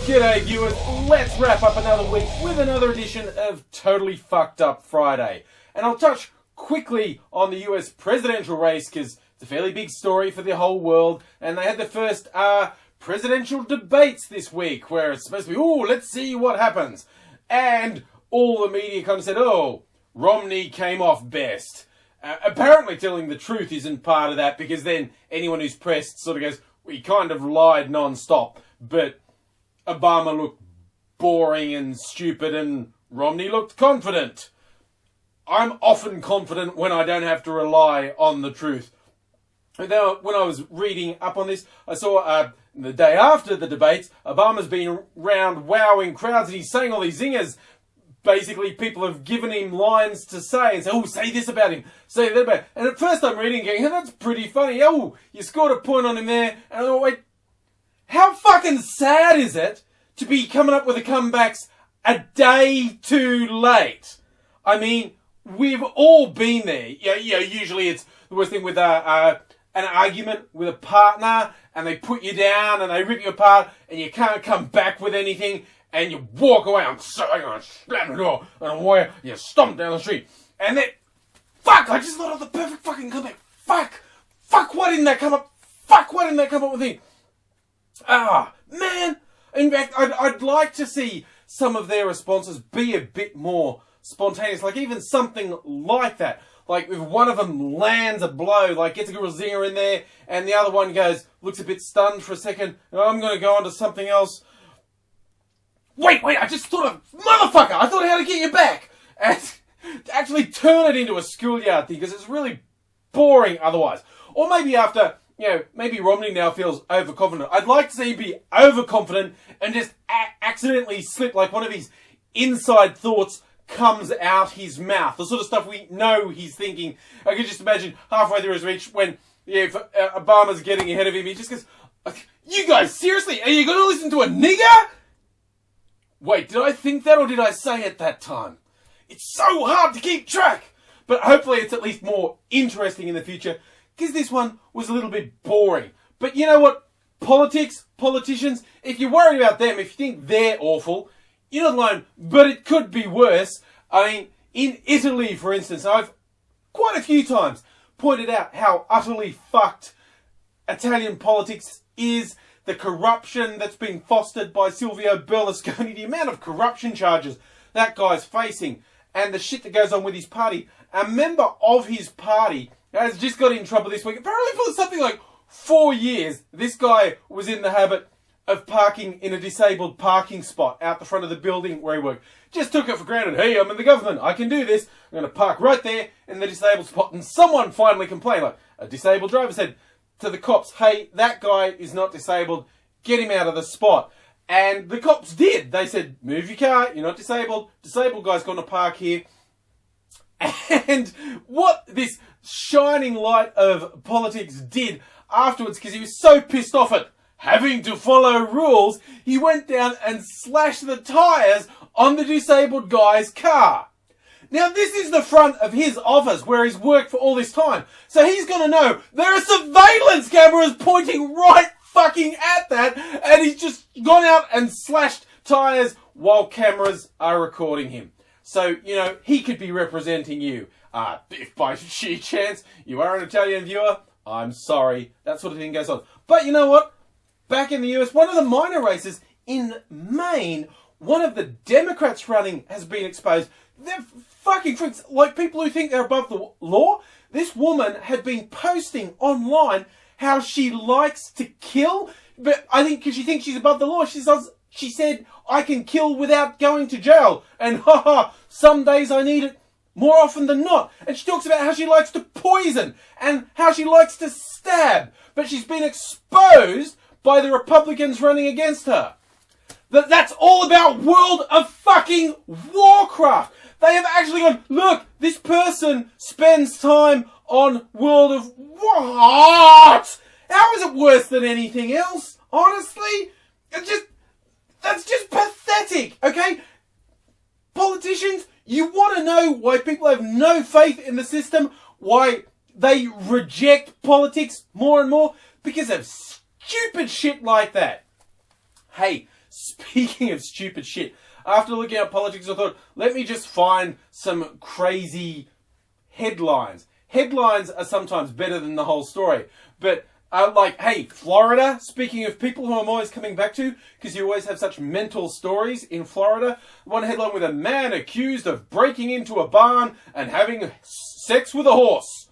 G'day viewers, let's wrap up another week with another edition of Totally Fucked Up Friday. And I'll touch quickly on the US presidential race because it's a fairly big story for the whole world. And they had the first presidential debates this week where it's supposed to be, let's see what happens. And all the media kind of said, Romney came off best. Apparently telling the truth isn't part of that because then anyone who's pressed sort of goes, he kind of lied non-stop. But Obama looked boring and stupid and Romney looked confident. I'm often confident when I don't have to rely on the truth. Now, when I was reading up on this, I saw the day after the debates, Obama's been around wowing crowds and he's saying all these zingers. Basically, people have given him lines to say and say, say this about him, say that about him. And at first I'm reading and going, that's pretty funny. You scored a point on him there. And I thought, wait, how fucking sad is it to be coming up with the comebacks a day too late? I mean, we've all been there. Usually it's the worst thing with an argument with a partner and they put you down and they rip you apart and you can't come back with anything and you walk away. I'm going to slam the door and you stomp down the street. And then, I just thought of the perfect fucking comeback. Fuck, why didn't that come up? Why didn't that come up with me? Man. In fact, I'd like to see some of their responses be a bit more spontaneous. Like even something like that. Like if one of them lands a blow, like gets a real zinger in there, and the other one looks a bit stunned for a second, and I'm going to go on to something else. Wait, I just thought of, motherfucker, I thought of how to get you back. And actually turn it into a schoolyard thing, because it's really boring otherwise. Or maybe after, maybe Romney now feels overconfident. I'd like to see him be overconfident and just accidentally slip, like one of his inside thoughts comes out his mouth. The sort of stuff we know he's thinking. I could just imagine halfway through his speech when if Obama's getting ahead of him, he just goes, you guys, seriously, are you going to listen to a nigger? Wait, did I think that or did I say it that time? It's so hard to keep track. But hopefully it's at least more interesting in the future because this one was a little bit boring. But you know what? Politicians, if you're worried about them, if you think they're awful, you're not alone, but it could be worse. I mean, in Italy, for instance, I've quite a few times pointed out how utterly fucked Italian politics is, the corruption that's been fostered by Silvio Berlusconi, the amount of corruption charges that guy's facing, and the shit that goes on with his party. A member of his party has just got in trouble this week. Apparently for something like 4 years, this guy was in the habit of parking in a disabled parking spot out the front of the building where he worked. Just took it for granted. Hey, I'm in the government. I can do this. I'm going to park right there in the disabled spot. And someone finally complained. Like a disabled driver said to the cops, hey, that guy is not disabled. Get him out of the spot. And the cops did. They said, move your car. You're not disabled. Disabled guy's going to park here. And what this shining light of politics did afterwards, because he was so pissed off at having to follow rules, he went down and slashed the tyres on the disabled guy's car. Now, this is the front of his office where he's worked for all this time. So he's going to know there are surveillance cameras pointing right fucking at that, and he's just gone out and slashed tyres while cameras are recording him. So, he could be representing you. If by sheer chance you are an Italian viewer, I'm sorry. That sort of thing goes on. But you know what? Back in the US, one of the minor races in Maine, one of the Democrats running has been exposed. They're fucking freaks, like people who think they're above the law. This woman had been posting online how she likes to kill, but I think because she thinks she's above the law, she said, I can kill without going to jail. And some days I need it more often than not. And she talks about how she likes to poison and how she likes to stab. But she's been exposed by the Republicans running against her. That's all about World of fucking Warcraft. They have actually gone, look, this person spends time on World of what? How is it worse than anything else? Honestly, that's just pathetic, okay? Politicians, you want to know why people have no faith in the system? Why they reject politics more and more? Because of stupid shit like that. Hey, speaking of stupid shit, after looking at politics, I thought, let me just find some crazy headlines. Headlines are sometimes better than the whole story. But, like, hey, Florida, speaking of people who I'm always coming back to, because you always have such mental stories in Florida. One headline with a man accused of breaking into a barn and having sex with a horse.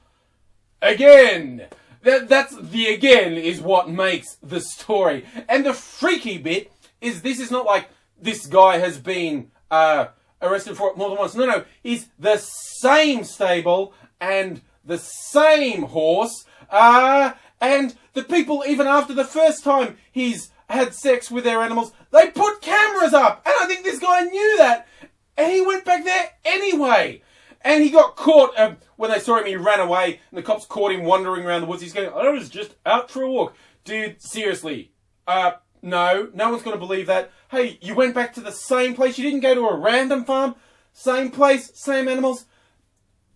Again. That's the again is what makes the story. And the freaky bit is this is not like this guy has been arrested for it more than once. No, he's the same stable and the same horse. And the people, even after the first time he's had sex with their animals, they put cameras up. And I think this guy knew that. And he went back there anyway. And he got caught when they saw him, he ran away. And the cops caught him wandering around the woods. He's going, I was just out for a walk. Dude, seriously. No one's going to believe that. Hey, you went back to the same place. You didn't go to a random farm. Same place, same animals.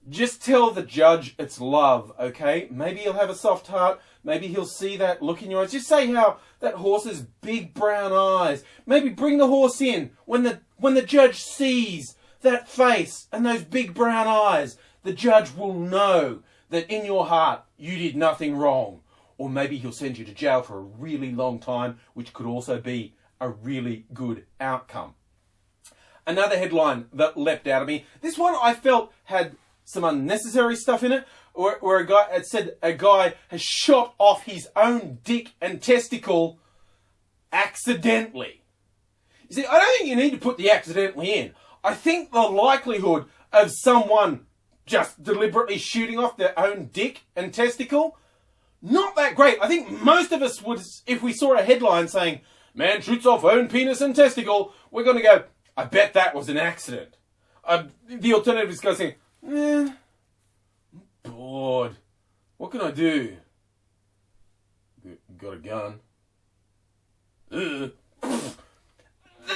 Just tell the judge it's love, okay? Maybe he'll have a soft heart. Maybe he'll see that look in your eyes. Just say how that horse's big brown eyes. Maybe bring the horse in when the judge sees that face and those big brown eyes. The judge will know that in your heart you did nothing wrong. Or maybe he'll send you to jail for a really long time, which could also be a really good outcome. Another headline that leapt out at me. This one I felt had some unnecessary stuff in it, where a guy had said a guy has shot off his own dick and testicle accidentally. You see, I don't think you need to put the accidentally in. I think the likelihood of someone just deliberately shooting off their own dick and testicle, not that great. I think most of us would, if we saw a headline saying, man shoots off own penis and testicle, we're going to go, I bet that was an accident. The alternative is going to say, I'm bored. What can I do? Got a gun.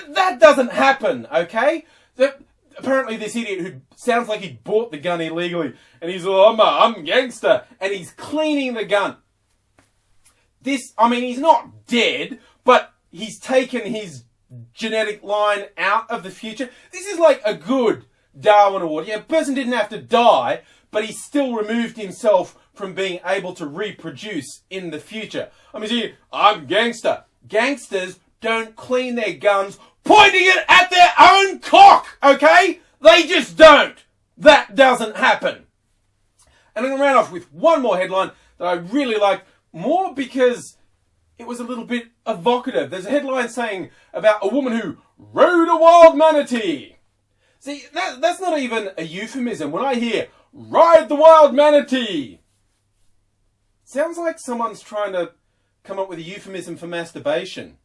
That doesn't happen, okay? Apparently this idiot who sounds like he bought the gun illegally and he's like, I'm gangster, and he's cleaning the gun. He's not dead, but he's taken his genetic line out of the future. This is like a good Darwin Award. Yeah, a person didn't have to die, but he still removed himself from being able to reproduce in the future. I'm gangster. Gangsters don't clean their guns pointing it at their own cock, okay? They just don't. That doesn't happen. And I'm going to round off with one more headline that I really liked, more because it was a little bit evocative. There's a headline saying about a woman who rode a wild manatee. See, that's not even a euphemism. When I hear, ride the wild manatee, it sounds like someone's trying to come up with a euphemism for masturbation.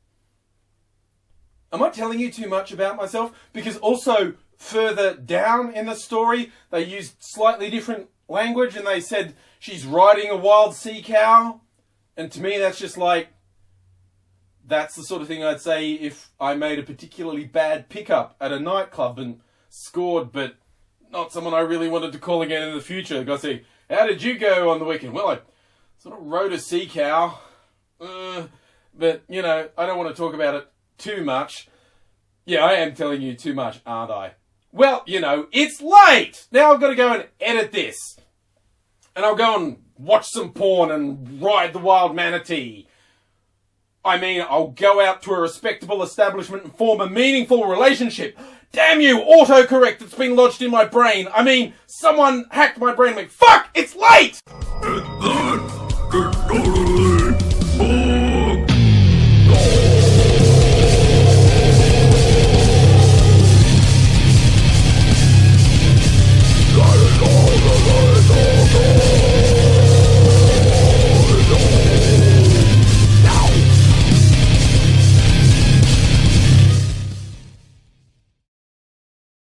Am I telling you too much about myself? Because also further down in the story, they used slightly different language and they said she's riding a wild sea cow. And to me, that's just like, that's the sort of thing I'd say if I made a particularly bad pickup at a nightclub and scored, but not someone I really wanted to call again in the future. The guy say, how did you go on the weekend? Well, I sort of rode a sea cow. But, I don't want to talk about it too much. Yeah, I am telling you too much, aren't I? Well, it's late. Now I've got to go and edit this. And I'll go and watch some porn and ride the wild manatee. I'll go out to a respectable establishment and form a meaningful relationship. Damn you, autocorrect that's been lodged in my brain. Someone hacked my brain. Fuck, it's late!